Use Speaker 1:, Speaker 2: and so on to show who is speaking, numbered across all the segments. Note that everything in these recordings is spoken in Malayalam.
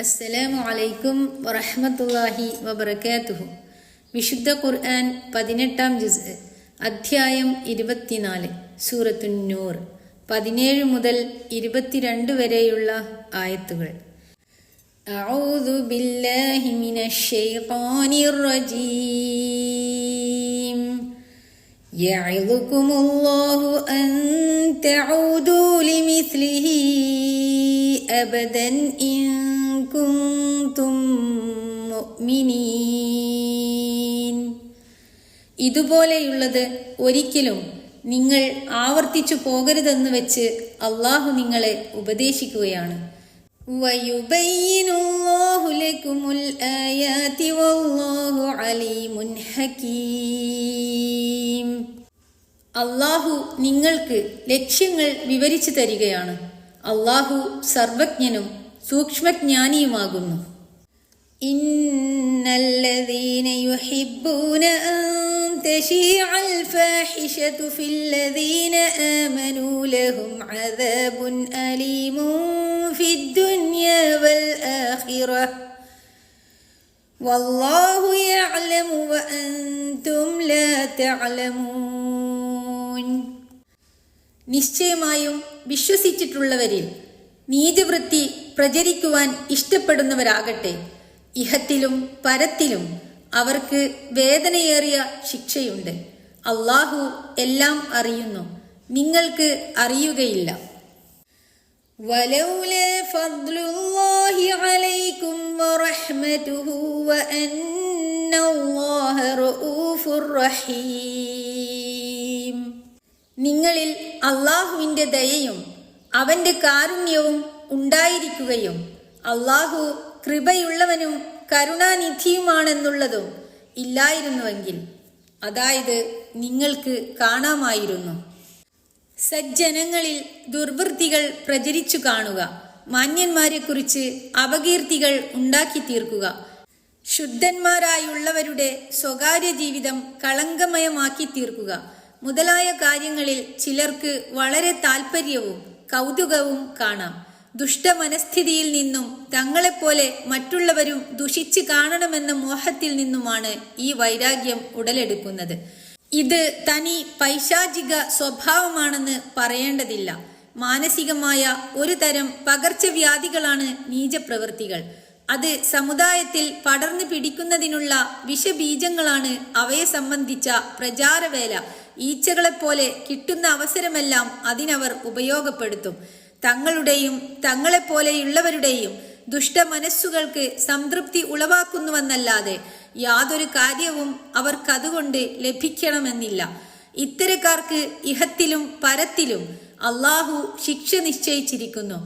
Speaker 1: അസ്സലാമു അലൈക്കും വറഹ്മത്തുള്ളാഹി വബറകാതുഹു. വിശുദ്ധ ഖുർആൻ 18-ാം ജുസ്, അധ്യായം 24, സൂറത്തുൻ നൂർ, 17 മുതൽ 22 വരെയുള്ള ആയത്തുകൾ. അഊദു ബില്ലാഹി മിനശ് ശൈത്വാനിർ റജീം. യഅിദുകുമുല്ലാഹു അൻ തഊദു ലിമിസ്ലിഹി അബദൻ ഇൻ കുന്തും മുഅ്മിനീൻ. ഇതുപോലെയുള്ളത് ഒരിക്കലും നിങ്ങൾ ആവർത്തിച്ചു പോകരുതെന്ന് വെച്ച് അള്ളാഹു നിങ്ങളെ ഉപദേശിക്കുകയാണ്. വയുബയ്യിനുല്ലാഹു ലകുമുൽ ആയാതി വല്ലാഹു അലീമുൻ ഹകീം. അള്ളാഹു നിങ്ങൾക്ക് ലക്ഷ്യങ്ങൾ വിവരിച്ചു തരികയാണ്. അള്ളാഹു സർവജ്ഞനും സൂക്ഷ്മജ്ഞാനിയുമാകുന്നു. ഇന്നല്ലദീന യുഹിബ്ബൂന അൻ തശീഅൽ ഫാഹിശതു ഫില്ലദീന ആമനൂ ലഹും അദാബുൻ അലീമുൻ ഫിദ്ദുനിയാ വൽ ആഖിറഹ വല്ലാഹു യഅലമു വഅൻതും ലാ തഅലമൂൻ. നിശ്ചയമായും വിശ്വസിച്ചിട്ടുള്ളവരിൽ നീതിവൃത്തി പ്രചരിക്കുവാൻ ഇഷ്ടപ്പെടുന്നവരാകട്ടെ, ഇഹത്തിലും പരത്തിലും അവർക്ക് വേദനയേറിയ ശിക്ഷയുണ്ട്. അള്ളാഹു എല്ലാം അറിയുന്നു, നിങ്ങൾക്ക് അറിയുകയില്ല. വലൗലാ ഫദ്ലുല്ലാഹി അലൈക്കും വറഹ്മതുഹു വഅന്നല്ലാഹ റഊഫുർ റഹീം. നിങ്ങളിൽ അള്ളാഹുവിൻ്റെ ദയയും അവൻ്റെ കാരുണ്യവും ഉണ്ടായിരിക്കുകയും അള്ളാഹു കൃപയുള്ളവനും കരുണാനിധിയുമാണെന്നുള്ളതും ഇല്ലായിരുന്നുവെങ്കിൽ, അതായത് നിങ്ങൾക്ക് കാണാമായിരുന്നു. സജ്ജനങ്ങളിൽ ദുർവൃത്തികൾ പ്രചരിച്ചു കാണുക, മാന്യന്മാരെക്കുറിച്ച് അപകീർത്തികൾ ഉണ്ടാക്കി തീർക്കുക, ശുദ്ധന്മാരായുള്ളവരുടെ സ്വകാര്യ ജീവിതം കളങ്കമയമാക്കി തീർക്കുക മുതലായ കാര്യങ്ങളിൽ ചിലർക്ക് വളരെ താൽപ്പര്യവും കൗതുകവും കാണാം. ദുഷ്ടമനസ്ഥിതിയിൽ നിന്നും തങ്ങളെപ്പോലെ മറ്റുള്ളവരും ദുഷിച്ച് കാണണമെന്ന മോഹത്തിൽ നിന്നുമാണ് ഈ വൈരാഗ്യം ഉടലെടുക്കുന്നത്. ഇത് തനി പൈശാചിക സ്വഭാവമാണെന്ന് പറയേണ്ടതില്ല. മാനസികമായ ഒരു തരം പകർച്ചവ്യാധികളാണ് നീചപ്രവൃത്തികൾ. അത് സമുദായത്തിൽ പടർന്നു പിടിക്കുന്നതിനുള്ള വിഷബീജങ്ങളാണ്. അവയെ സംബന്ധിച്ച പ്രചാരവേല ഈച്ചകളെപ്പോലെ കിട്ടുന്ന അവസരമെല്ലാം അതിനവർ ഉപയോഗപ്പെടുത്തും. തങ്ങളുടെയും തങ്ങളെപ്പോലെയുള്ളവരുടെയും ദുഷ്ടമനസ്സുകൾക്ക് സംതൃപ്തി ഉളവാക്കുന്നുവെന്നല്ലാതെ യാതൊരു കാര്യവും അവർക്കതുകൊണ്ട് ലഭിക്കണമെന്നില്ല. ഇത്തരക്കാർക്ക് ഇഹത്തിലും പരത്തിലും അള്ളാഹു ശിക്ഷ നിശ്ചയിച്ചിരിക്കുന്നു.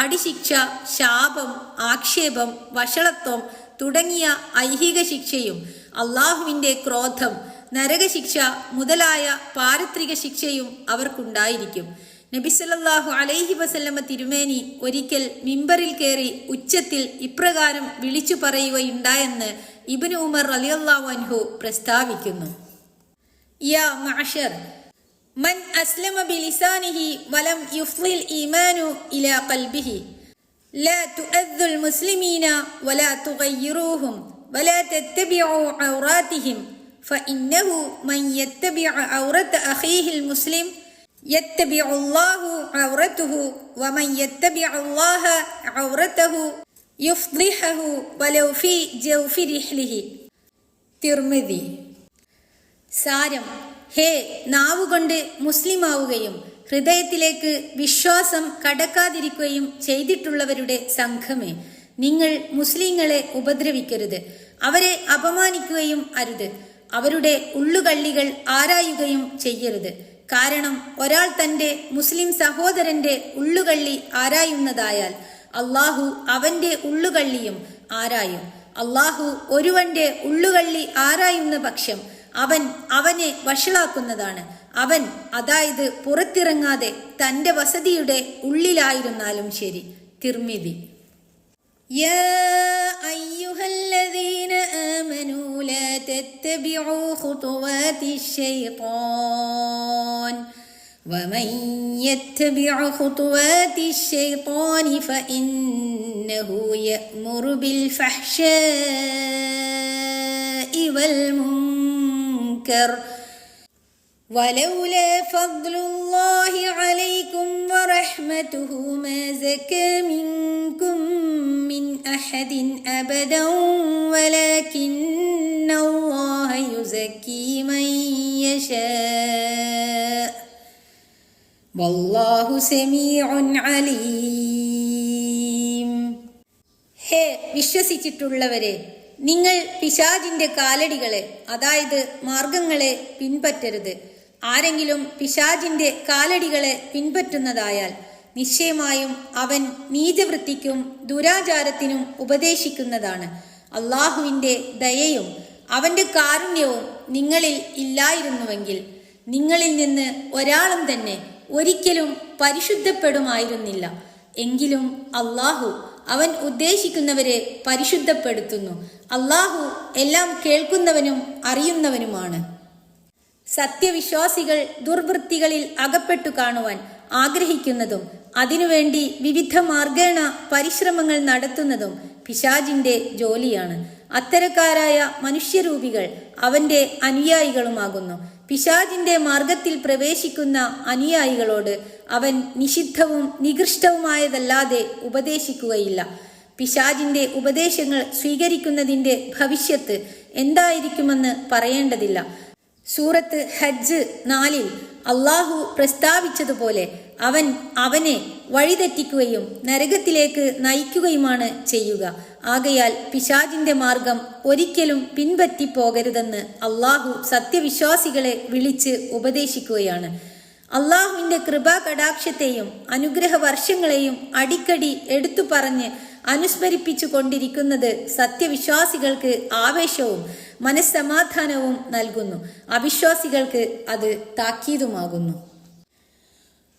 Speaker 1: അടിശിക്ഷ, ശാപം, ആക്ഷേപം, വഷളത്വം തുടങ്ങിയ ഐഹിക ശിക്ഷയും അള്ളാഹുവിൻ്റെ ക്രോധം, നരകശിക്ഷ മുതലായ പാരത്രിക ശിക്ഷയും അവർക്കുണ്ടായിരിക്കും. നബി സല്ലല്ലാഹു അലൈഹി വസല്ലമ തിരുമേനി ഒരിക്കൽ മിമ്പറിൽ കയറി ഉച്ചത്തിൽ ഇപ്രകാരം വിളിച്ചു പറയുകയുണ്ടായെന്ന് ഇബ്നു ഉമർ റളിയല്ലാഹു അൻഹു പ്രസ്താവിക്കുന്നു. യാ മഅശർ മൻ അസ്ലമ ബിലിസാനിഹി വലം യുഫ്ളിൽ ഈമാനു ഇലാ ഖൽബിഹി ലാ തുഅദ്ദുൽ മുസ്ലിമീന വലാ തുഗയ്യിറൂഹും വലാ തത്തബിഉ ഔറാതിഹിം ഫഇന്നഹു മൻ യത്തബിഉ ഔറത അഖീഹിൽ മുസ്ലിം യത്തബിഉല്ലാഹു ഔറതഹു വമൻ യത്തബിഉല്ലാഹ ഔറതഹു യുഫ്ളിഹു വലൗ ഫീ ജൗഫി റിഹ്ലിഹി. തിർമിദി. സാരം: ഹേ നാവുകൊണ്ട് മുസ്ലിമാവുകയും ഹൃദയത്തിലേക്ക് വിശ്വാസം കടക്കാതിരിക്കുകയും ചെയ്തിട്ടുള്ളവരുടെ സംഘമേ, നിങ്ങൾ മുസ്ലിങ്ങളെ ഉപദ്രവിക്കരുത്, അവരെ അപമാനിക്കുകയും അരുത്, അവരുടെ ഉള്ളുകള്ളികൾ ആരായുകയും ചെയ്യരുത്. കാരണം ഒരാൾ തൻ്റെ മുസ്ലിം സഹോദരന്റെ ഉള്ളുകള്ളി ആരായുന്നതായാൽ അള്ളാഹു അവന്റെ ഉള്ളുകള്ളിയും ആരായും. അള്ളാഹു ഒരുവന്റെ ഉള്ളുകള്ളി ആരായുന്ന പക്ഷം അവൻ അവനെ വഷളാക്കുന്നതാണ്. അവൻ, അതായത് പുറത്തിറങ്ങാതെ തൻ്റെ വസതിയുടെ ഉള്ളിലായിരുന്നാലും ശരി. തിർമിദി. യാ അയ്യുഹല്ലദീന ആമനൂ ലാ തത്തബിഉ ഖുതുവാതിശ് ശൈത്വാൻ വമൻ യത്തബിഉ ഖുതുവാതിശ് ശൈത്വാനി ഫഇന്ന ഇന്നഹു യഅ്മുറു ബിൽ ഫഹ്ശാഇ വൽ മുൻകർ വലൗലാ ഫദ്ലുല്ലാഹി അലൈക്കും വറഹ്മതുഹു മാ സകാ മിൻകും മിൻ അഹദിൻ അബദൻ വലാകിന്നല്ലാഹ യുസക്കി മൻ യശാ വല്ലാഹു സമീഉൻ അലീം. ഹേ വിശ്വസിച്ചിട്ടുള്ളവരെ, നിങ്ങൾ പിശാചിന്റെ കാലടികളെ, അതായത് മാർഗങ്ങളെ പിൻപറ്റരുത്. ആരെങ്കിലും പിശാചിന്റെ കാലടികളെ പിൻപറ്റുന്നതായാൽ നിശ്ചയമായും അവൻ നീചവൃത്തിക്കും ദുരാചാരത്തിനും ഉപദേശിക്കുന്നതാണ്. അള്ളാഹുവിന്റെ ദയയും അവന്റെ കാരുണ്യവും നിങ്ങളിൽ ഇല്ലായിരുന്നുവെങ്കിൽ നിങ്ങളിൽ നിന്ന് ഒരാളും തന്നെ ഒരിക്കലും പരിശുദ്ധപ്പെടുമായിരുന്നില്ല. എങ്കിലും അള്ളാഹു അവൻ ഉദ്ദേശിക്കുന്നവരെ പരിശുദ്ധപ്പെടുത്തുന്നു. അള്ളാഹു എല്ലാം കേൾക്കുന്നവനും അറിയുന്നവനുമാണ്. സത്യവിശ്വാസികൾ ദുർവൃത്തികളിൽ അകപ്പെട്ടു കാണുവാൻ ആഗ്രഹിക്കുന്നതും അതിനുവേണ്ടി വിവിധ മാർഗേണ പരിശ്രമങ്ങൾ നടത്തുന്നതും പിശാചിന്റെ ജോലിയാണ്. അത്തരക്കാരായ മനുഷ്യരൂപികൾ അവന്റെ അനുയായികളുമാകുന്നു. പിശാചിന്റെ മാർഗത്തിൽ പ്രവേശിക്കുന്ന അനുയായികളോട് അവൻ നിഷിദ്ധവും നികൃഷ്ടവുമായതല്ലാതെ ഉപദേശിക്കുകയില്ല. പിശാചിന്റെ ഉപദേശങ്ങൾ സ്വീകരിക്കുന്നതിന്റെ ഭവിഷ്യത്ത് എന്തായിരിക്കുമെന്ന് പറയേണ്ടതില്ല. സൂറത്ത് ഹജ്ജ് 4 അള്ളാഹു പ്രസ്താവിച്ചതുപോലെ അവൻ അവനെ വഴിതെറ്റിക്കുകയും നരകത്തിലേക്ക് നയിക്കുകയുമാണ് ചെയ്യുക. ആകയാൽ പിശാചിന്റെ മാർഗം ഒരിക്കലും പിൻപറ്റിപ്പോകരുതെന്ന് അള്ളാഹു സത്യവിശ്വാസികളെ വിളിച്ച് ഉപദേശിക്കുകയാണ്. അള്ളാഹുവിന്റെ കൃപാ കടാക്ഷത്തെയും അനുഗ്രഹ വർഷങ്ങളെയും അടിക്കടി എടുത്തു പറഞ്ഞ് അനുസ്മരിപ്പിച്ചു കൊണ്ടിരിക്കുന്നത് സത്യവിശ്വാസികൾക്ക് ആവേശവും മനസ്സമാധാനവും നൽകുന്നു. അവിശ്വാസികൾക്ക് അത് താക്കീതുമാകുന്നു.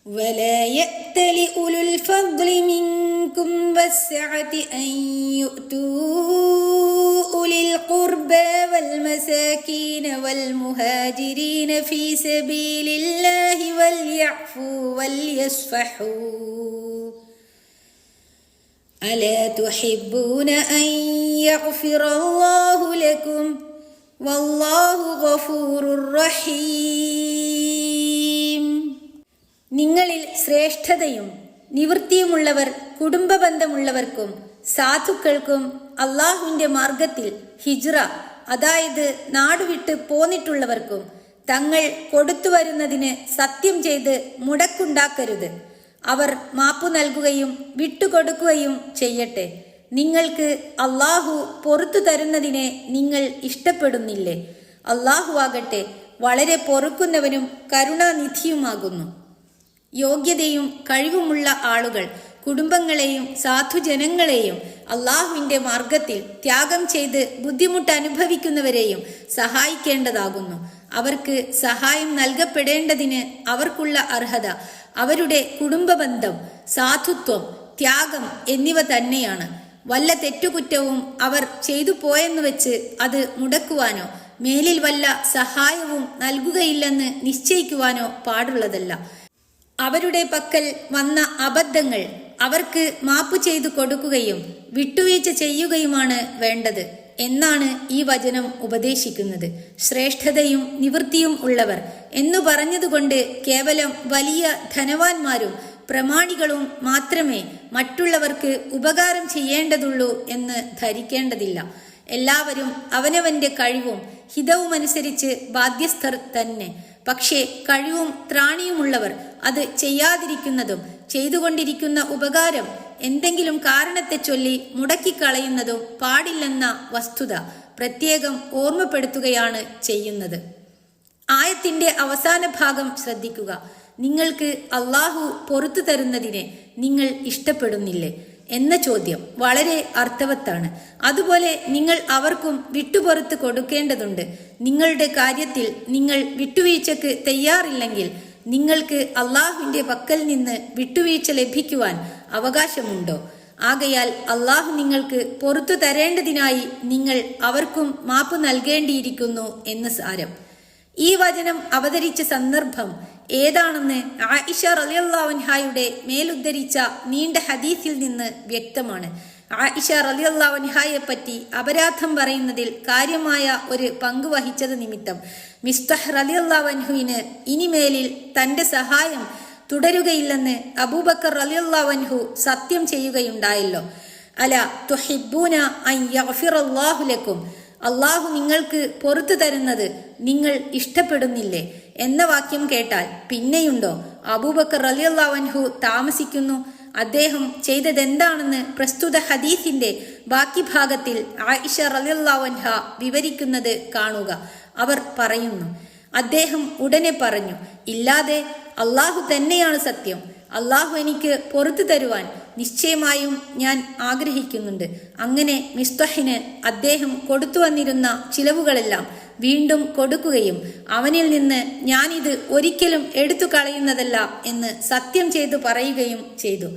Speaker 1: ولا يأتل أولو الفضل منكم والسعة أن يؤتوا أولي القربى والمساكين والمهاجرين في سبيل الله وليعفوا وليصفحوا ألا تحبون أن يغفر الله لكم والله غفور رحيم. നിങ്ങളിൽ ശ്രേഷ്ഠതയും നിവൃത്തിയുമുള്ളവർ കുടുംബബന്ധമുള്ളവർക്കും സാധുക്കൾക്കും അള്ളാഹുവിന്റെ മാർഗത്തിൽ ഹിജ്റ, അതായത് നാടുവിട്ട് പോന്നിട്ടുള്ളവർക്കും തങ്ങൾ കൊടുത്തു വരുന്നതിന് സത്യം ചെയ്ത് മുടക്കുണ്ടാക്കരുത്. അവർ മാപ്പു നൽകുകയും വിട്ടുകൊടുക്കുകയും ചെയ്യട്ടെ. നിങ്ങൾക്ക് അള്ളാഹു പൊറുത്തു തരുന്നതിനെ നിങ്ങൾ ഇഷ്ടപ്പെടുന്നില്ലേ? അള്ളാഹു ആകട്ടെ വളരെ പൊറുക്കുന്നവനും കരുണാനിധിയുമാകുന്നു. യോഗ്യതയും കഴിവുമുള്ള ആളുകൾ കുടുംബങ്ങളെയും സാധുജനങ്ങളെയും അള്ളാഹുവിന്റെ മാർഗത്തിൽ ത്യാഗം ചെയ്ത് ബുദ്ധിമുട്ട് അനുഭവിക്കുന്നവരെയും സഹായിക്കേണ്ടതാകുന്നു. അവർക്ക് സഹായം നൽകപ്പെടേണ്ടതിന് അവർക്കുള്ള അർഹത അവരുടെ കുടുംബബന്ധം, സാധുത്വം, ത്യാഗം എന്നിവ തന്നെയാണ്. വല്ല തെറ്റുകുറ്റവും അവർ ചെയ്തു പോയെന്ന് വെച്ച് അത് മുടക്കുവാനോ മേലിൽ വല്ല സഹായവും നൽകുകയില്ലെന്ന് നിശ്ചയിക്കുവാനോ പാടുള്ളതല്ല. അവരുടെ പക്കൽ വന്ന അബദ്ധങ്ങൾ അവർക്ക് മാപ്പു ചെയ്തു കൊടുക്കുകയും വിട്ടുവീഴ്ച ചെയ്യുകയുമാണ് വേണ്ടത് എന്നാണ് ഈ വചനം ഉപദേശിക്കുന്നത്. ശ്രേഷ്ഠതയും നിവൃത്തിയും ഉള്ളവർ എന്നു പറഞ്ഞതുകൊണ്ട് കേവലം വലിയ ധനവാന്മാരും പ്രമാണികളും മാത്രമേ മറ്റുള്ളവർക്ക് ഉപകാരം ചെയ്യേണ്ടതുള്ളൂ എന്ന് ധരിക്കേണ്ടതില്ല. എല്ലാവരും അവനവന്റെ കഴിവും ഹിതവുമനുസരിച്ച് ബാധ്യസ്ഥർ തന്നെ. പക്ഷേ കഴിവും ത്രാണിയുമുള്ളവർ അത് ചെയ്യാതിരിക്കുന്നതും ചെയ്തുകൊണ്ടിരിക്കുന്ന ഉപകാരം എന്തെങ്കിലും കാരണത്തെ ചൊല്ലി മുടക്കിക്കളയുന്നതും പാടില്ലെന്ന വസ്തുത പ്രത്യേകം ഓർമ്മപ്പെടുത്തുകയാണ് ചെയ്യുന്നത്. ആയത്തിന്റെ അവസാന ഭാഗം ശ്രദ്ധിക്കുക. നിങ്ങൾക്ക് അള്ളാഹു പൊറുത്തു തരുന്നതിനെ നിങ്ങൾ ഇഷ്ടപ്പെടുന്നില്ലേ എന്ന ചോദ്യം വളരെ അർത്ഥവത്താണ്. അതുപോലെ നിങ്ങൾ അവർക്കും വിട്ടുപുറത്ത് കൊടുക്കേണ്ടതുണ്ട്. നിങ്ങളുടെ കാര്യത്തിൽ നിങ്ങൾ വിട്ടുവീഴ്ചക്ക് തയ്യാറില്ലെങ്കിൽ നിങ്ങൾക്ക് അള്ളാഹുവിന്റെ പക്കൽ നിന്ന് വിട്ടുവീഴ്ച ലഭിക്കുവാൻ അവകാശമുണ്ടോ? ആകയാൽ അള്ളാഹു നിങ്ങൾക്ക് പൊറുത്തു തരേണ്ടതിനായി നിങ്ങൾ അവർക്കും മാപ്പ് നൽകേണ്ടിയിരിക്കുന്നു എന്ന് സാരം. ഈ വചനം അവതരിച്ച സന്ദർഭം ഏതാണെന്ന് ആയിഷ റളിയല്ലാഹു അൻഹായുടെ മേലുദ്ധരിച്ച നീണ്ട ഹദീസിൽ നിന്ന് വ്യക്തമാണ്. ആയിഷ റളിയല്ലാഹു അൻഹായെ പറ്റി അപരാധം പറയുന്നതിൽ കാര്യമായ ഒരു പങ്ക് വഹിച്ചത് നിമിത്തം മിസ്തഹ് റളിയല്ലാഹു അൻഹുവിന് ഇനിമേലിൽ തന്റെ സഹായം തുടരുകയില്ലെന്ന് അബൂബക്കർ റളിയല്ലാഹു അൻഹു സത്യം ചെയ്യുകയുണ്ടായല്ലോ. അല തുഹിബ്ബൂന അൻ യഗ്ഫിറല്ലാഹു ലക്കും, അള്ളാഹു നിങ്ങൾക്ക് പുറത്തു തരുന്നത് നിങ്ങൾ ഇഷ്ടപ്പെടുന്നില്ലേ എന്ന വാക്യം കേട്ടാൽ പിന്നെയുണ്ടോ? അബൂബക്കർ റളിയല്ലാഹു അൻഹു താമസിക്കുന്നു. അദ്ദേഹം ചെയ്തതെന്താണെന്ന് പ്രസ്തുത ഹദീസിന്റെ ബാക്കി ഭാഗത്തിൽ ആയിഷ റളിയല്ലാഹു അൻഹ വിവരിക്കുന്നത് കാണുക. അവർ പറയുന്നു, അദ്ദേഹം ഉടനെ പറഞ്ഞു, ഇല്ലാതെ അള്ളാഹു തന്നെയാണ് സത്യം. അള്ളാഹു എനിക്ക് പുറത്തു തരുവാൻ നിശ്ചയമായും ഞാൻ ആഗ്രഹിക്കുന്നുണ്ട്. അങ്ങനെ മിസ്തഹിന് അദ്ദേഹം കൊടുത്തു വന്നിരുന്ന ചിലവുകളെല്ലാം വീണ്ടും കൊടുക്കുകയും അവനിൽ നിന്ന് ഞാനിത് ഒരിക്കലും എടുത്തു കളയുന്നതല്ല എന്ന് സത്യം ചെയ്തു പറയുകയും ചെയ്തു.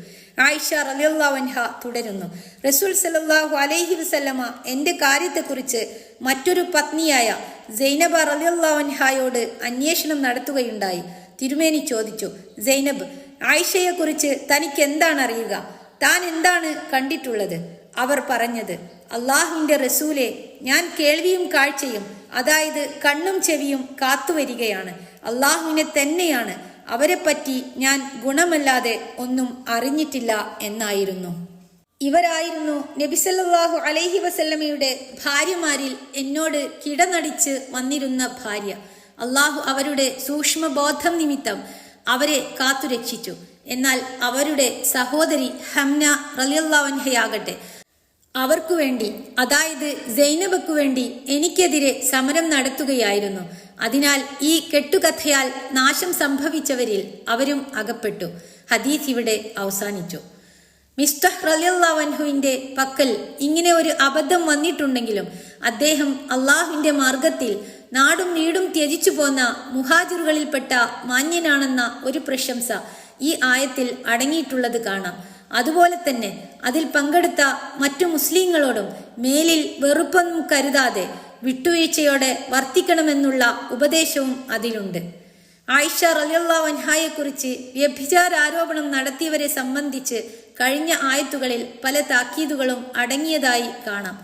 Speaker 1: ആയിഷ റളിയല്ലാഹു അൻഹ തുടരുന്നു, റസൂൽ സല്ലല്ലാഹു അലൈഹി വസല്ലമ എന്റെ കാര്യത്തെക്കുറിച്ച് മറ്റൊരു പത്നിയായ സൈനബ റളിയല്ലാഹു അൻഹയോട് അന്വേഷണം നടത്തുകയുണ്ടായി. തിരുമേനി ചോദിച്ചു, സൈനബ്, ആയിഷയെക്കുറിച്ച് തനിക്ക് എന്താണ് അറിയുക? താൻ എന്താണ് കണ്ടിട്ടുള്ളത്? അവർ പറഞ്ഞത്, അള്ളാഹുവിന്റെ റസൂലെ, ഞാൻ കേൾവിയും കാഴ്ചയും, അതായത് കണ്ണും ചെവിയും കാത്തുവരികയാണ്. അള്ളാഹുവിനെ തന്നെയാണ്. അവരെപ്പറ്റി ഞാൻ ഗുണമല്ലാതെ ഒന്നും അറിഞ്ഞിട്ടില്ല എന്നായിരുന്നു. ഇവരായിരുന്നു നബി സല്ലല്ലാഹു അലൈഹി വസല്ലമയുടെ ഭാര്യമാരിൽ എന്നോട് കിടനടിച്ച് വന്നിരുന്ന ഭാര്യ. അള്ളാഹു അവരുടെ സൂക്ഷ്മബോധം നിമിത്തം അവരെ കാത്തുരക്ഷിച്ചു. എന്നാൽ അവരുടെ സഹോദരി ഹംന റളിയല്ലാഹു അൻഹയാകട്ടെ അവർക്കു വേണ്ടി, അതായത് സൈനബക്കു വേണ്ടി എനിക്കെതിരെ സമരം നടത്തുകയായിരുന്നു. അതിനാൽ ഈ കെട്ടുകഥയാൽ നാശം സംഭവിച്ചവരിൽ അവരും അകപ്പെട്ടു. ഹദീസ് ഇവിടെ അവസാനിച്ചു. മിസ്തഹ് റളിയല്ലാഹു അൻഹുവിന്റെ പക്കൽ ഇങ്ങനെ ഒരു അബദ്ധം വന്നിട്ടുണ്ടെങ്കിലും അദ്ദേഹം അള്ളാഹുവിന്റെ മാർഗത്തിൽ നാടും വീടും ത്യജിച്ചു പോന്ന മുഹാജിറുകളിൽപ്പെട്ട മാന്യനാണെന്ന ഒരു പ്രശംസ ഈ ആയത്തിൽ അടങ്ങിയിട്ടുള്ളത് കാണാം. അതുപോലെ തന്നെ അതിൽ പങ്കെടുത്ത മറ്റു മുസ്ലിങ്ങളോടും മേലിൽ വെറുപ്പൊന്നും കരുതാതെ വിട്ടുവീഴ്ചയോടെ വർത്തിക്കണമെന്നുള്ള ഉപദേശവും അതിലുണ്ട്. ആയിഷ റളിയല്ലാഹു അൻഹയെക്കുറിച്ച് വ്യഭിചാരാരോപണം നടത്തിയവരെ സംബന്ധിച്ച് കഴിഞ്ഞ ആയത്തുകളിൽ പല താക്കീതുകളും അടങ്ങിയതായി കാണാം.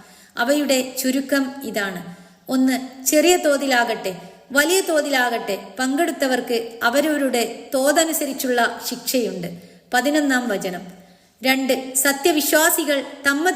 Speaker 1: അവയുടെ ചുരുക്കം ഇതാണ്: 1. ചെറിയ തോതിലാകട്ടെ വലിയ തോതിലാകട്ടെ പങ്കെടുത്തവർക്ക് അവരവരുടെ തോതനുസരിച്ചുള്ള ശിക്ഷയുണ്ട്. 11-ാം വചനം. 2. സത്യവിശ്വാസികൾ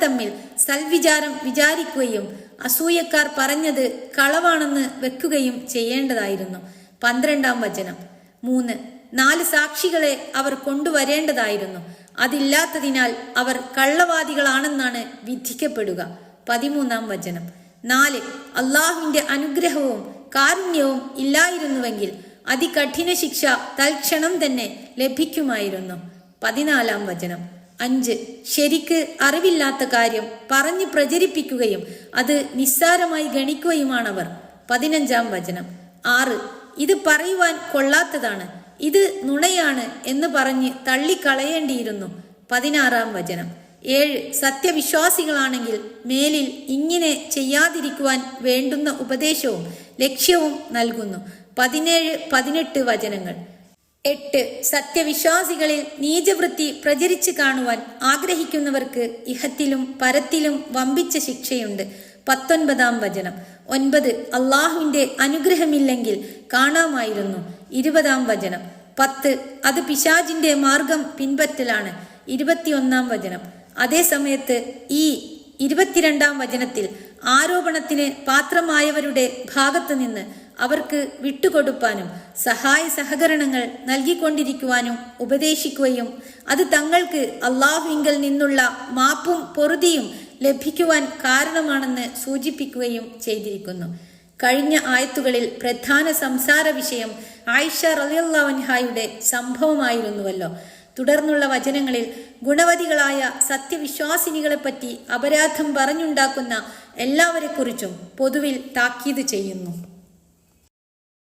Speaker 1: തമ്മിൽ സൽവിചാരം വിചാരിക്കുകയും അസൂയക്കാർ പറഞ്ഞത് കളവാണെന്ന് വെക്കുകയും ചെയ്യേണ്ടതായിരുന്നു. 12-ാം വചനം. 3. 4 സാക്ഷികളെ അവർ കൊണ്ടുവരേണ്ടതായിരുന്നു. അതില്ലാത്തതിനാൽ അവർ കള്ളവാദികളാണെന്നാണ് വിധിക്കപ്പെടുക. 13-ാം വചനം. 4. അള്ളാഹുവിന്റെ അനുഗ്രഹവും കാരുണ്യവും ഇല്ലായിരുന്നുവെങ്കിൽ അതികഠിന ശിക്ഷ തൽക്ഷണം തന്നെ ലഭിക്കുമായിരുന്നു. 14-ാം വചനം. 5. ശരിക്ക് അറിവില്ലാത്ത കാര്യം പറഞ്ഞ് പ്രചരിപ്പിക്കുകയും അത് നിസ്സാരമായി ഗണിക്കുകയുമാണവർ. 15-ാം വചനം. 6. ഇത് പറയുവാൻ കൊള്ളാത്തതാണ്, ഇത് നുണയാണ് എന്ന് പറഞ്ഞ് തള്ളിക്കളയേണ്ടിയിരുന്നു. 16-ാം വചനം. 7. സത്യവിശ്വാസികളാണെങ്കിൽ മേലിൽ ഇങ്ങനെ ചെയ്യാതിരിക്കുവാൻ വേണ്ടുന്ന ഉപദേശവും ലക്ഷ്യവും നൽകുന്നു. 17-18 വചനങ്ങൾ. 8. സത്യവിശ്വാസികളിൽ നീചവൃത്തി പ്രചരിച്ചു കാണുവാൻ ആഗ്രഹിക്കുന്നവർക്ക് ഇഹത്തിലും പരത്തിലും വമ്പിച്ച ശിക്ഷയുണ്ട്. 19-ാം വചനം. 9. അള്ളാഹുവിന്റെ അനുഗ്രഹമില്ലെങ്കിൽ കാണാമായിരുന്നു. 20-ാം വചനം. 10. അത് പിശാചിന്റെ മാർഗം പിൻപറ്റലാണ്. 21-ാം വചനം. അതേസമയത്ത് ഈ 22-ാം വചനത്തിൽ ആരോപണത്തിന് പാത്രമായവരുടെ ഭാഗത്തു നിന്ന് അവർക്ക് വിട്ടുകൊടുപ്പാനും സഹായ സഹകരണങ്ങൾ നൽകിക്കൊണ്ടിരിക്കുവാനും ഉപദേശിക്കുകയും അത് തങ്ങൾക്ക് അള്ളാഹുവിങ്കൽ നിന്നുള്ള മാപ്പും പൊറുതിയും ലഭിക്കുവാൻ കാരണമാണെന്ന് സൂചിപ്പിക്കുകയും ചെയ്തിരിക്കുന്നു. കഴിഞ്ഞ ആയത്തുകളിൽ പ്രധാന സംസാര വിഷയം ആയിഷ റളിയല്ലാഹു അൻഹയുടെ സംഭവമായിരുന്നുവല്ലോ. തുടർന്നുള്ള വചനങ്ങളിൽ ഗുണവതികളായ സത്യവിശ്വാസിനികളെപ്പറ്റി അപരാധം പറഞ്ഞുണ്ടാക്കുന്ന എല്ലാവരെക്കുറിച്ചും പൊതുവിൽ താക്കീത് ചെയ്യുന്നു.